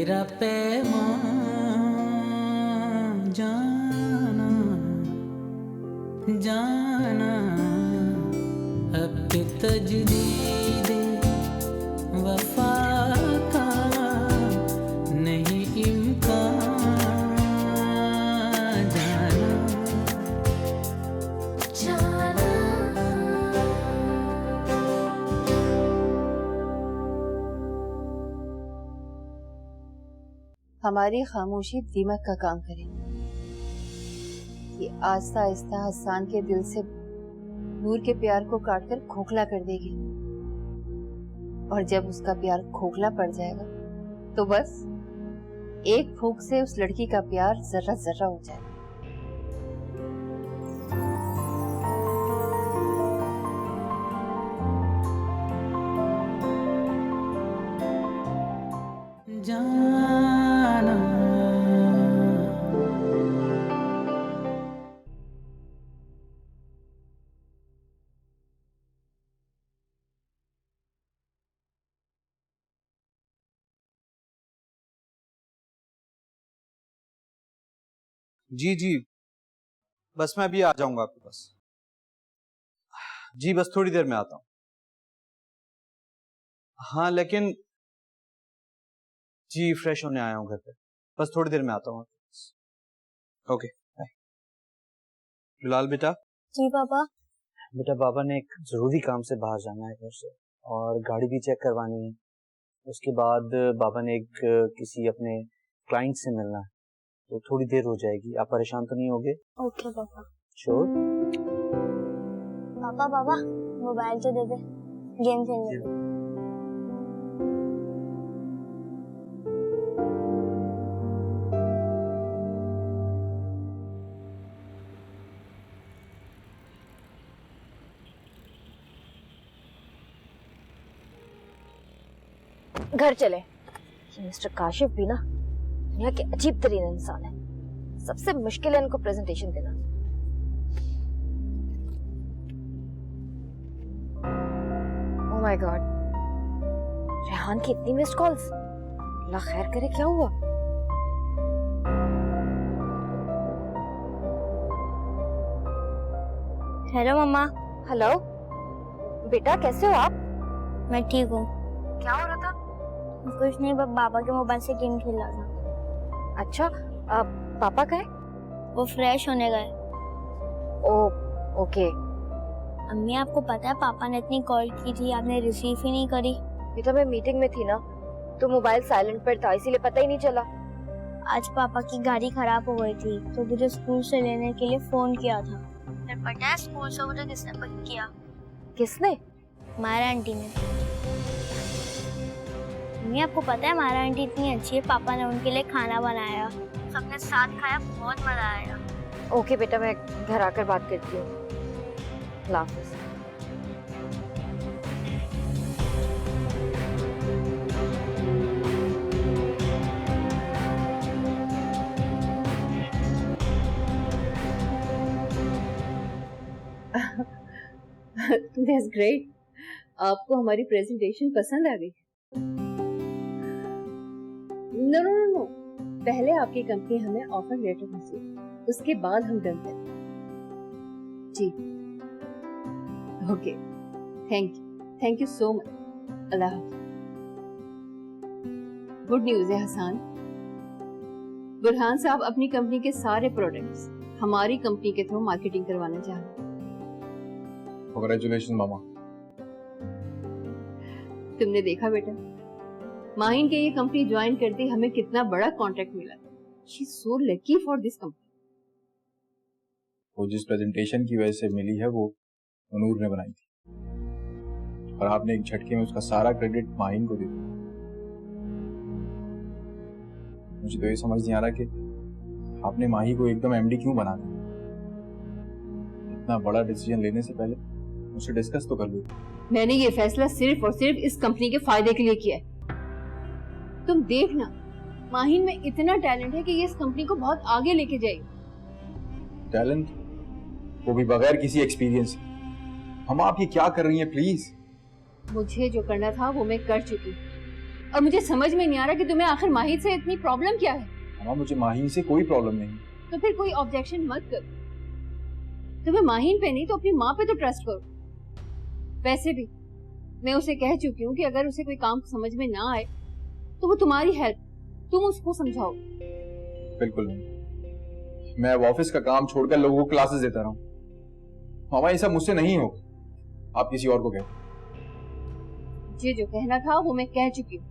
तेरा पैमान जाना जाना अब के तजदीद वफा का नहीं इम्कान जाना जाना। हमारी खामोशी दीमक का काम करे, ये आस्ता आस्ता हसन के दिल से नूर के प्यार को काटकर खोखला कर देगी, और जब उसका प्यार खोखला पड़ जाएगा तो बस एक फूंक से उस लड़की का प्यार जर्रा जर्रा हो जाएगा। जाना जी जी, बस मैं अभी आ जाऊंगा आपके पास। जी बस थोड़ी देर में आता हूँ। हाँ लेकिन जी फ्रेश होने आया हूँ घर पे, बस थोड़ी देर में आता हूँ। Okay bye. बिलाल बेटा। जी पापा। बेटा बाबा ने एक जरूरी काम से बाहर जाना है घर से, और गाड़ी भी चेक करवानी है। उसके बाद बाबा ने एक किसी अपने क्लाइंट से मिलना है, तो थोड़ी देर हो जाएगी। आप परेशान तो नहीं होगे? ओके पापा। श्योर? पापा पापा मोबाइल तो दे दे, गेम खेलने। घर चले। ये मिस्टर काशिफ भी ना दुनिया के अजीब तरीन इंसान है। सबसे मुश्किल है इनको प्रेजेंटेशन देना। ओह माय गॉड, रेहान की इतनी मिस्ड कॉल्स। अल्लाह खैर करे, क्या हुआ? हेलो मम्मा। हेलो बेटा, कैसे हो आप? मैं ठीक हूँ। क्या हो रहा था? कुछ नहीं, बस बाबा के मोबाइल से गेम खेल रहा था। अच्छा, पापा का है? वो फ्रेश होने गए। ओके। अम्मी आपको पता है पापा ने इतनी कॉल की थी, आपने रिसीव ही नहीं करी। बेटा मैं मीटिंग में थी ना, तो मोबाइल साइलेंट पर था, इसीलिए पता ही नहीं चला। आज पापा की गाड़ी खराब हो गई थी, तो मुझे स्कूल से लेने के लिए फोन किया था। फिर पता है स्कूल से मुझे किसने पिक किया? किसने? मारा आंटी ने। मम्मी आपको पता है मारा आंटी इतनी अच्छी है, पापा ने उनके लिए खाना बनाया, सबने साथ खाया, बहुत मजा आया। ओके बेटा, मैं घर आकर बात करती हूँ। अल्लाह हाफ़िज़। That's great. आपको हमारी प्रेजेंटेशन पसंद आ गई? नो, पहले आपकी कंपनी हमें ऑफर लेटर भेजे, उसके बाद हम डन करें। जी okay, thank you so much. अल्लाह हाफ़िज़। गुड न्यूज़ है हसन, बुरहान साहब अपनी कंपनी के सारे प्रोडक्ट्स हमारी कंपनी के थ्रू मार्केटिंग करवाना चाह रहे हैं। कांग्रेचुलेशन मामा। तुमने देखा बेटा, माहिन के ये कंपनी ज्वाइन करते हमें कितना बड़ा कॉन्ट्रैक्ट मिला। She is so lucky for this company. वो जिस प्रेजेंटेशन की वजह से मिली है वो नूर ने बनाई थी, और आपने एक झटके में उसका सारा क्रेडिट माहिन को दे दिया। मुझे तो ये समझ नहीं आ रहा कि आपने माही को एकदम एमडी क्यों बना दिया। इतना बड़ा डिसीजन लेने से पहले मुझसे डिस्कस तो कर लो। मैंने ये फैसला सिर्फ और सिर्फ इस कंपनी के फायदे के लिए किया है। तुम देखना, माहिन में इतना टैलेंट है कि ये इस कंपनी को बहुत आगे लेके जाएगी। टैलेंट? वो भी बगैर किसी एक्सपीरियंस। हम आप ये क्या कर रही हैं प्लीज? मुझे जो करना था वो मैं कर चुकी। और मुझे समझ में नहीं आ रहा कि तुम्हें आखिर माही से इतनी प्रॉब्लम क्या है। अम्मा मुझे माही से कोई प्रॉब्लम नहीं। तो फिर कोई ऑब्जेक्शन मत करो। तुम्हें माहीन पे नहीं तो अपनी माँ पे तो ट्रस्ट करो। वैसे भी मैं उसे कह चुकी हूँ कि अगर उसे कोई काम समझ में ना आए तो वो तुम्हारी हेल्प, तुम उसको समझाओ। बिल्कुल नहीं, मैं अब ऑफिस का काम छोड़कर लोगों को क्लासेस देता रहूं। मामा ये सब मुझसे नहीं होगा, आप किसी और को कहें। मुझे जो कहना था वो मैं कह चुकी हूँ,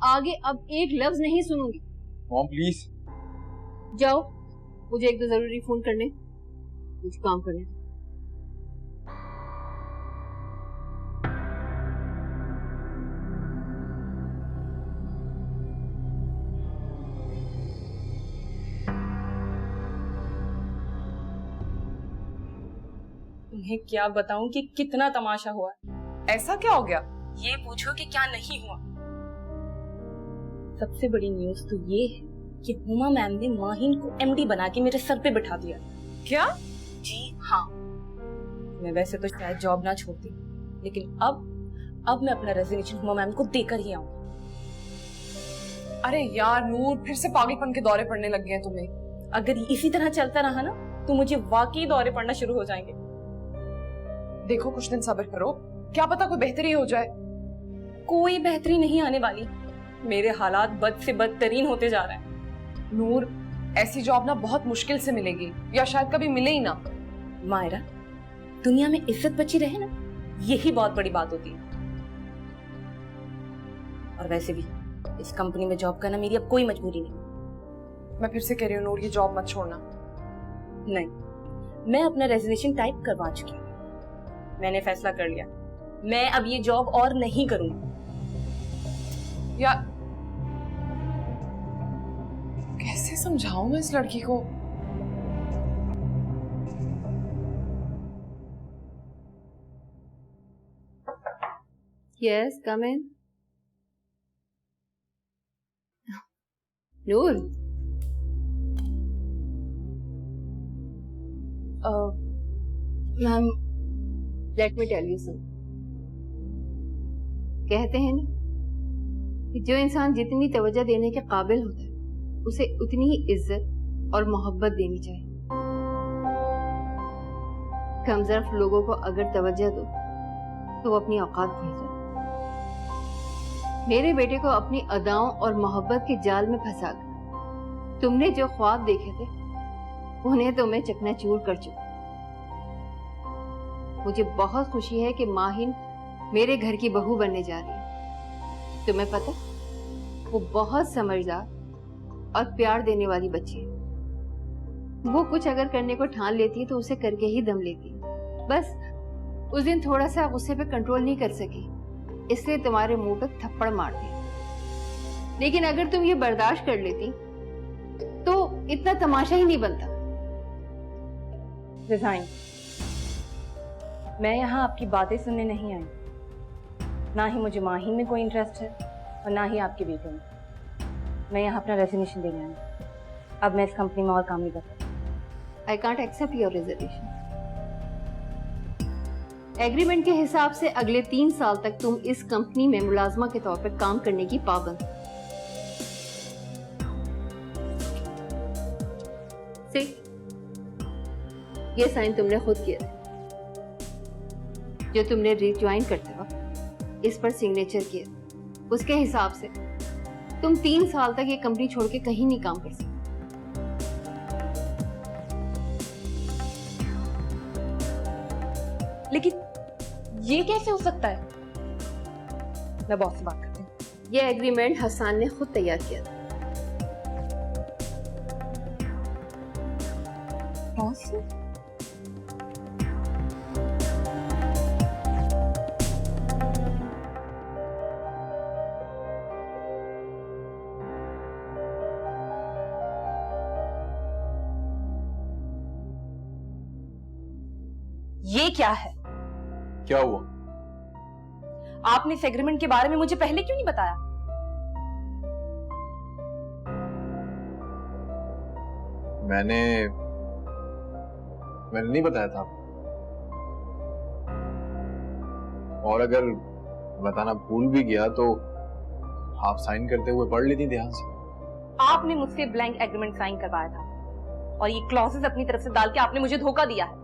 आगे अब एक लफ्ज नहीं सुनूंगी। Mom please. जाओ, मुझे एक दो जरूरी फोन करने, कुछ काम करने। तुम्हें क्या बताऊं कि कितना तमाशा हुआ। ऐसा क्या हो गया? ये पूछो कि क्या नहीं हुआ। सबसे बड़ी न्यूज तो ये है कि हुमा मैम ने माहिन को एमडी बना के मेरे सर पे बिठा दिया। क्या? जी हाँ, मैं वैसे तो शायद जॉब ना छोड़ती, लेकिन अब मैं अपना रेजिग्नेशन हुमा मैम को देकर ही आऊंगी। अरे यार नूर, फिर से पागलपन के दौरे पड़ने लग गए हैं तुम्हें। अगर इसी तरह चलता रहा ना तो मुझे वाकई दौरे पड़ना शुरू हो जाएंगे। देखो कुछ दिन सब्र करो, क्या पता कोई बेहतरी हो जाए। कोई बेहतरी नहीं आने वाली, मेरे हालात बद से बदतरीन होते जा रहे हैं। नूर, ऐसी जॉब ना बहुत मुश्किल से मिलेगी, या शायद कभी मिले ही ना। मायरा, दुनिया में इज्जत बची रहे ना, यही बहुत बड़ी बात होती है। और वैसे भी इस कंपनी में जॉब करना मेरी अब कोई मजबूरी नहीं। मैं फिर से कह रही हूँ नूर, ये जॉब मत छोड़ना। नहीं, मैं अपना रेजिग्नेशन टाइप करवा चुकी हूँ। मैंने फैसला कर लिया, मैं अब ये जॉब और नहीं करूंगी। या कैसे समझाऊं मैं इस लड़की को? Yes, come in. Noor, ma'am, let me tell you some. कहते हैं ना कि जो इंसान जितनी तवज्जो देने के काबिल होता है उसे उतनी ही इज्जत और मोहब्बत देनी चाहिए। कमजोर लोगों को अगर तवज्जो दो तो वो अपनी औकात भूल जाए। मेरे बेटे को अपनी अदाओं और मोहब्बत के जाल में फंसाकर तुमने जो ख्वाब देखे थे उन्हें तो मैं चकनाचूर कर चुका। मुझे बहुत खुशी है कि माहिन मेरे घर की बहू बनने जा रही है। तुम्हें पता, वो बहुत समझदार और प्यार देने वाली बच्ची है। वो कुछ अगर करने को ठान लेती है तो उसे करके ही दम लेती है। बस उस दिन थोड़ा सा गुस्से पे कंट्रोल नहीं कर सकी, इसलिए तुम्हारे मुंह पे थप्पड़ मार दिया। लेकिन अगर तुम ये बर्दाश्त कर लेती तो इतना तमाशा ही नहीं बनता। रिजाइन। मैं यहाँ आपकी बातें सुनने नहीं आई। ना ही मुझे माही में कोई इंटरेस्ट है और ना ही आपके बेटे में। मैं यहाँ अपना रेजिग्नेशन देने आई। अब मैं इस कंपनी में और काम नहीं कर सकती। I can't accept your reservation. Agreement के हिसाब से अगले 3 साल तक तुम इस कंपनी में मुलाजमा के तौर पर काम करने की पाबंद। See? ये साइन तुमने खुद किया था, जो तुमने रिज्वाइन करते वक्त इस पर सिग्नेचर किया। उसके हिसाब से तुम 3 साल तक ये कंपनी छोड़ के कहीं नहीं काम कर सकते। लेकिन ये कैसे हो सकता है? मैं बॉस से बात करती हूँ। ये एग्रीमेंट हसन ने खुद तैयार किया था। बॉस? ये क्या है? क्या हुआ? आपने इस एग्रीमेंट के बारे में मुझे पहले क्यों नहीं बताया? मैंने नहीं बताया था। और अगर बताना भूल भी गया तो आप साइन करते हुए पढ़ लेती ध्यान से। आपने मुझसे ब्लैंक एग्रीमेंट साइन करवाया था और ये क्लॉजेस अपनी तरफ से डाल के आपने मुझे धोखा दिया है।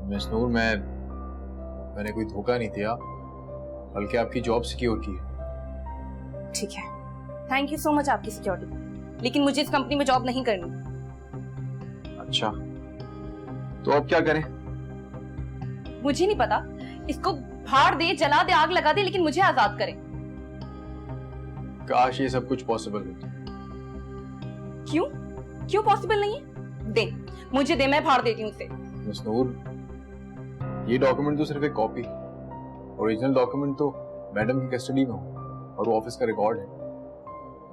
मिस नूर, मैंने कोई धोखा नहीं दिया, बल्कि आपकी जॉब सिक्योर की है। ठीक है, थैंक यू सो मच आपकी सिक्योरिटी, लेकिन मुझे इस कंपनी में जॉब नहीं करनी। अच्छा, तो अब क्या करें? मुझे नहीं पता, इसको फाड़ दे, जला दे, आग लगा दे, लेकिन मुझे आजाद करें। काश ये सब कुछ पॉसिबल होता। क्यों क्यों पॉसिबल नहीं है? दे, मुझे दे, मैं फाड़ देती हूँ उसे। मिस नूर, ये डॉक्यूमेंट तो सिर्फ एक कॉपी, ओरिजिनल डॉक्यूमेंट तो मैडम की कस्टडी में हो और वो ऑफिस का रिकॉर्ड है।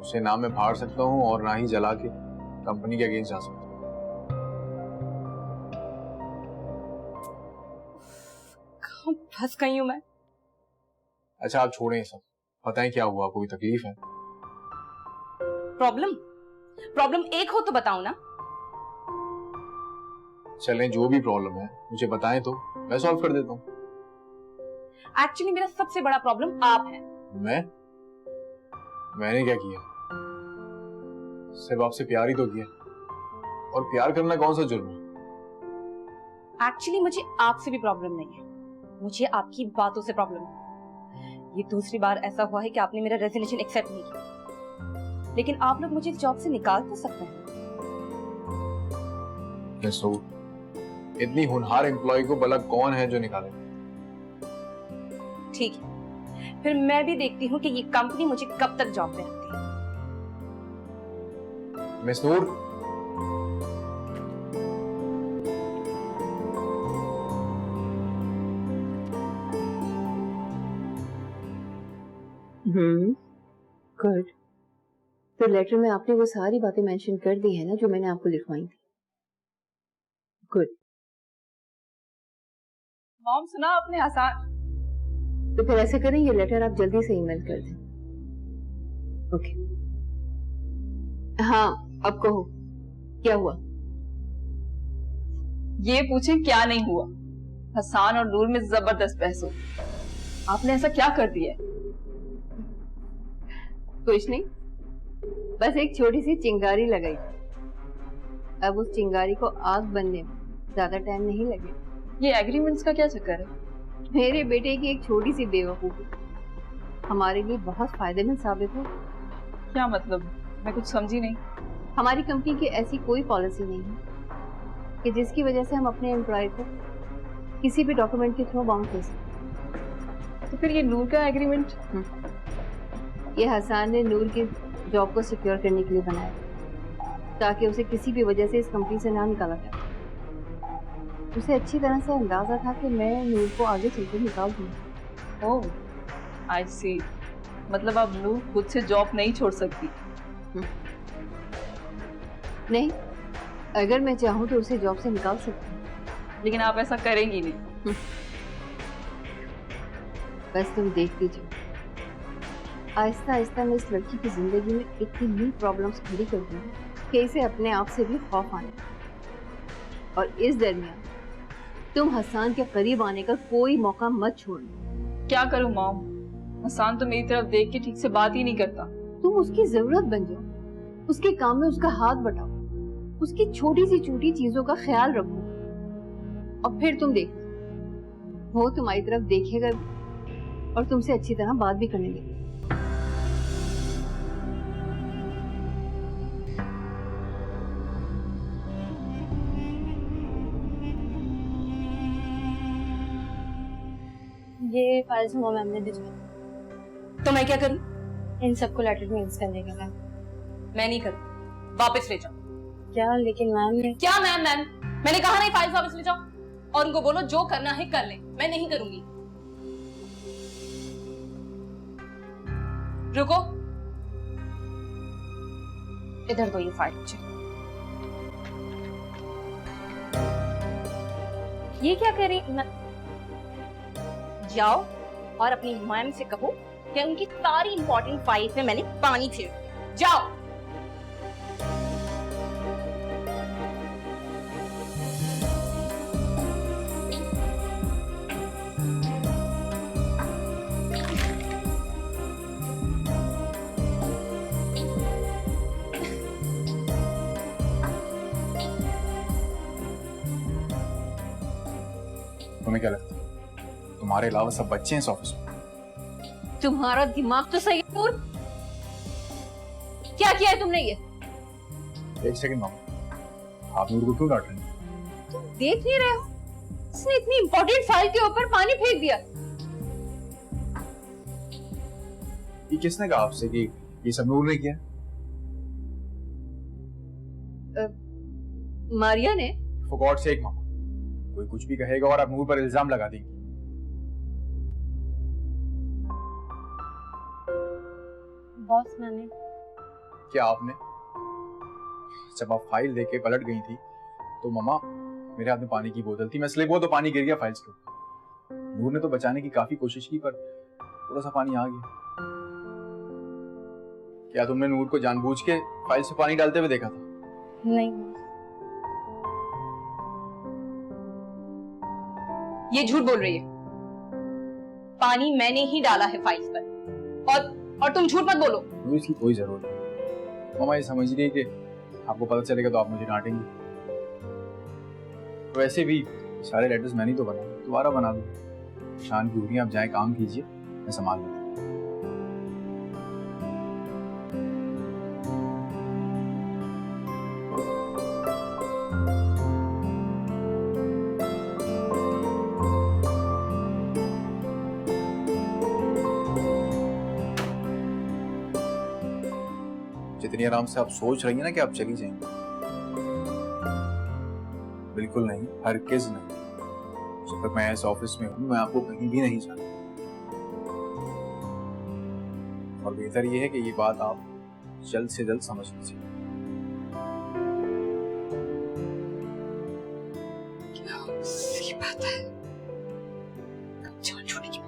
उसे ना मैं फाड़ सकता हूँ और ना ही जला के कंपनी के अगेंस्ट जा सकता हूँ। कहाँ फंस गई हूँ मैं? अच्छा, आप छोड़ें ये सब, बताएं क्या हुआ, कोई तकलीफ है? प्रॉब्लम एक हो तो बताओ ना। चलें, जो भी प्रॉब्लम है मुझे बताएं तो मैं सॉल्व कर देता हूँ। एक्चुअली मेरा सबसे बड़ा प्रॉब्लम आप है। मैंने क्या किया? सिर्फ आपसे प्यार ही तो किया, और प्यार करना कौन सा जुर्म है? एक्चुअली मुझे आपसे भी प्रॉब्लम नहीं है, मुझे आपकी बातों से प्रॉब्लम है। ये दूसरी बार ऐसा हुआ है कि आपने मेरा रेजिग्नेशन एक्सेप्ट नहीं किया, लेकिन आप लोग मुझे इस जॉब से निकाल तो सकते हैं। इतनी होनहार एम्प्लॉय को भला कौन है जो निकाले? ठीक है, फिर मैं भी देखती हूँ कि ये कंपनी मुझे कब तक जॉब पे रखती है। मिस नूर, गुड। तो लेटर में आपने वो सारी बातें मेंशन कर दी है ना जो मैंने आपको लिखवाई थी? गुड। मॉम, सुना आपने? आसान। तो फिर ऐसे करें, ये लेटर आप जल्दी से ईमेल कर दें। ओके। हाँ, अब कहो क्या हुआ? ये पूछें क्या नहीं हुआ। हसान और नूर में जबरदस्त बहस हो। आपने ऐसा क्या कर दिया है? कुछ नहीं, बस एक छोटी सी चिंगारी लगाई। अब उस चिंगारी को आग बनने में ज्यादा टाइम नहीं लगेगा। ये एग्रीमेंट्स का क्या चक्कर है? मेरे बेटे की एक छोटी सी बेवकूफी हमारे लिए बहुत फायदेमंद साबित हो। क्या मतलब? मैं कुछ समझी नहीं। हमारी कंपनी की ऐसी कोई पॉलिसी नहीं है कि जिसकी वजह से हम अपने एम्प्लॉय को किसी भी डॉक्यूमेंट के थ्रू बाउंड कर सकें। तो फिर ये नूर का एग्रीमेंट? ये हसन ने नूर की जॉब को सिक्योर करने के लिए बनाया, ताकि उसे किसी भी वजह से इस कंपनी से ना निकाला जाए। उसे अच्छी तरह से अंदाजा था कि मैं नूर को आगे चलकर निकाल दूंगी। ओह, आई सी। मतलब अब नूर खुद से जॉब नहीं छोड़ सकती? नहीं, अगर मैं चाहूँ तो उसे जॉब से निकाल सकती हूँ। लेकिन आप ऐसा करेंगी नहीं। बस तुम देखती जाओ, आहिस्ता आहिस्ता मैं इस लड़की की जिंदगी में इतनी न्यू प्रॉब्लम्स खड़ी कर दूंगी कि इसे अपने आप से भी खौफ आने। और इस दरमियान तुम हसन के करीब आने का कोई मौका मत छोड़ना। क्या करूं मॉम? हसन तो मेरी तरफ देख के ठीक से बात ही नहीं करता। तुम उसकी जरूरत बन जाओ, उसके काम में उसका हाथ बटाओ, उसकी छोटी सी छोटी चीजों का ख्याल रखो, और फिर तुम देखो वो तुम्हारी तरफ देखेगा भी और तुमसे अच्छी तरह बात भी करने लगेगा। ये फाइल्स हुआ मैम ने भिजवाई। तो मैं क्या करूं? इन सबको लेटर में यूज करने का मैम। मैं नहीं करूं, वापस ले जाओ। क्या? लेकिन मैम ने क्या मैम? मैंने कहा नहीं फाइल्स वापस ले जाओ, और उनको बोलो जो करना है कर ले, मैं नहीं करूंगी। रुको, इधर दो ये फाइल मुझे। ये क्या कह रही? जाओ और अपनी मैम से कहो कि उनकी सारी इंपॉर्टेंट फाइल्स में मैंने पानी फेर दिया। जाओ। तुम्हें क्या लगता है तुम्हारे अलावा सब बच्चे हैं इस ऑफिस में? तुम्हारा दिमाग तो सही है नूर। क्या किया है तुमने ये? एक सेकंड मामा, आप नूर को क्यों डांट रहे हैं? तुम देख नहीं रहे हो? उसने इतनी इंपॉर्टेंट फाइल के ऊपर पानी फेंक दिया। ये किसने कहा आपसे कि ये सब नूर ने किया? मारिया ने। For God's sake मामा, कोई कुछ भी कहेगा और आप नूर पर इल्जाम लगा देंगे। बॉस मैंने। क्या आपने? जब आप फाइल देके पलट गई थी तो मामा मेरे हाथ में पानी की बोतल थी, मैं स्लिप हुआ तो पानी गिर गया फाइल्स के ऊपर। नूर ने तो बचाने की काफी कोशिश की पर थोड़ा सा पानी आ गया। क्या तुमने नूर को जानबूझ के फाइल से पानी डालते हुए देखा था? नहीं। ये झूठ बोल रही है। पानी मैंने ही डाला है फाइल्स पर और तुम झूठ मत बोलो। नूर इसकी कोई जरूरत नहीं। मामा ये समझ रही है कि आपको पता चलेगा तो आप मुझे डांटेंगे। वैसे भी सारे लेटर्स मैंने तो बनाए, दोबारा बना दो। शान की हो रही है, आप जाए काम कीजिए, मैं संभाल लूंगा। जितनी आराम से आप सोच रही हैं ना कि आप चली जाएंगी, बिल्कुल नहीं, हरगिज़ नहीं। जब तक मैं इस ऑफिस में हूँ मैं आपको कहीं भी नहीं जाना। और बेहतर ये है कि ये बात आप जल्द से जल्द समझ लीजिए। क्या सही बात है? जान छोड़ने की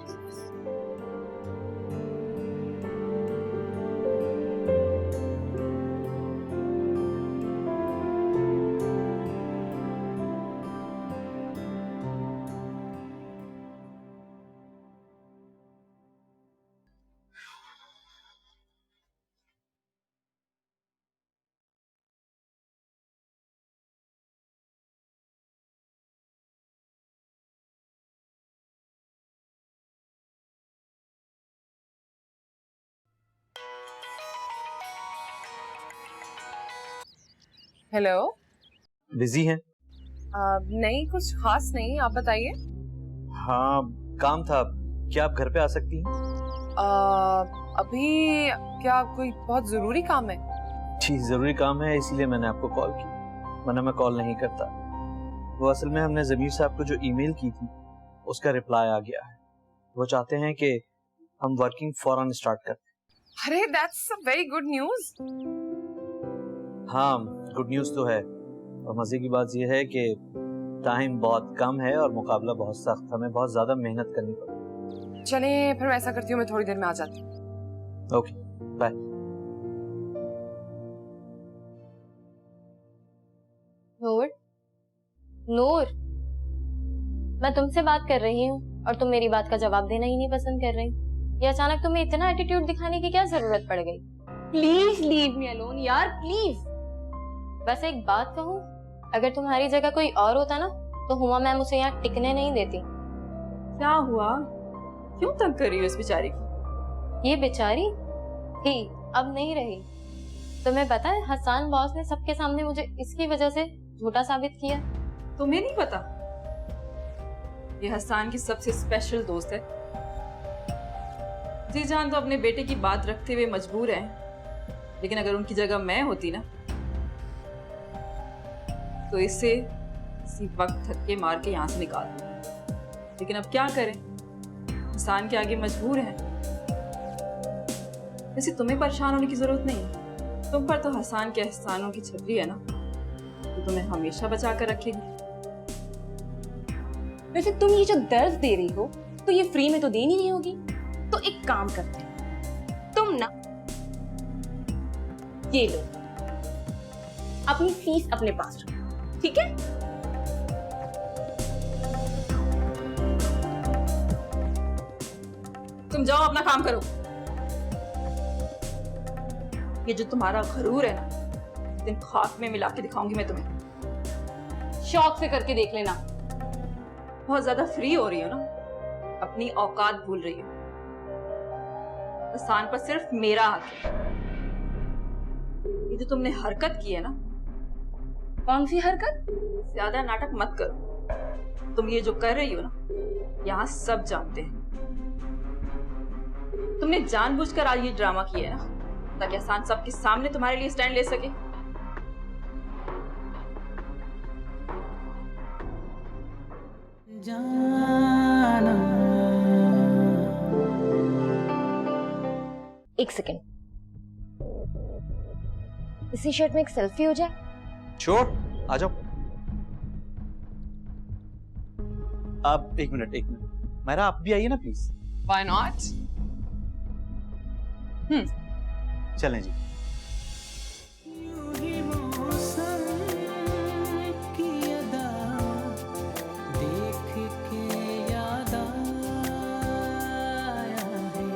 हेलो। बिजी हैं? नहीं, कुछ खास नहीं, आप बताइए। हाँ, काम था। क्या आप घर पे आ सकती हैं? अभी क्या कोई बहुत जरूरी काम है? जी जरूरी काम है, इसीलिए मैंने आपको कॉल की, वरना मैं कॉल नहीं करता। वो असल में हमने जमीर साहब को जो ईमेल की थी उसका रिप्लाई आ गया है। वो चाहते हैं कि हम वर्किंग फौरन स्टार्ट करें। अरे that's a very good news. हाँ गुड न्यूज़ तो है, और मजे की बात यह है कि टाइम बहुत कम है और मुकाबला बहुत सख्त, हमें बहुत ज्यादा मेहनत करनी पड़ेगी। चले फिर मैं ऐसा करती हूँ, मैं थोड़ी देर में आ जाती हूँ। Okay bye. नूर, नूर, मैं तुमसे बात कर रही हूँ और तुम मेरी बात का जवाब देना ही नहीं पसंद कर रही। ये अचानक तुम्हें इतना एटीट्यूड दिखाने की क्या जरूरत पड़ गई? प्लीज लीव मी अलोन यार, प्लीज। बस एक बात कहूँ, अगर तुम्हारी जगह कोई और होता ना तो हुमा मैम उसे यहाँ टिकने नहीं देती। क्या हुआ? क्यों तंग कर रही हो इस बेचारी को? ये बेचारी थी, अब नहीं रही। तुम्हें पता है हसन बॉस ने सबके सामने मुझे इसकी वजह से झूठा साबित किया। तुम्हें नहीं पता? ये हसन की सबसे स्पेशल दोस्त है। जी जान तो अपने बेटे की बात रखते हुए मजबूर है, लेकिन अगर उनकी जगह मैं होती ना तो इसे इसी वक्त धक्के मार के यहाँ से निकाल दूंगी। लेकिन अब क्या करें, इंसान के आगे मजबूर है। वैसे तुम्हें परेशान होने की जरूरत नहीं, तुम पर तो हसन के एहसानों की छतरी है ना, तो तुम्हें हमेशा बचा कर रखेगी। वैसे तुम ये जो दर्द दे रही हो तो ये फ्री में तो देनी नहीं होगी। तो एक काम करते हैं, तुम ना ये लो, अपनी फीस अपने पास रखो, ठीक है? तुम जाओ अपना काम करो। ये जो तुम्हारा गरूर है ना, दिन खाक में मिला के दिखाऊंगी मैं तुम्हें। शौक से करके देख लेना। बहुत ज्यादा फ्री हो रही हो ना, अपनी औकात भूल रही हो। हसान पर सिर्फ मेरा हक है। ये जो तुमने हरकत की है ना, कौन सी हरकत? ज्यादा नाटक मत करो। तुम ये जो कर रही हो ना, यहाँ सब जानते हैं। तुमने जानबूझकर आज ये ड्रामा किया है ना, ताकि हसान सबके सामने तुम्हारे लिए स्टैंड ले सके। जाना एक सेकेंड, इसी शर्ट में एक सेल्फी हो जाए? श्योर, आ जाओ। आप एक मिनट मायरा, आप भी आइए ना प्लीज। Why not? चलें जी। यूं ही मौसम की अदा देख के याद आया है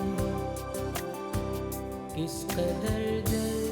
किस कदर जल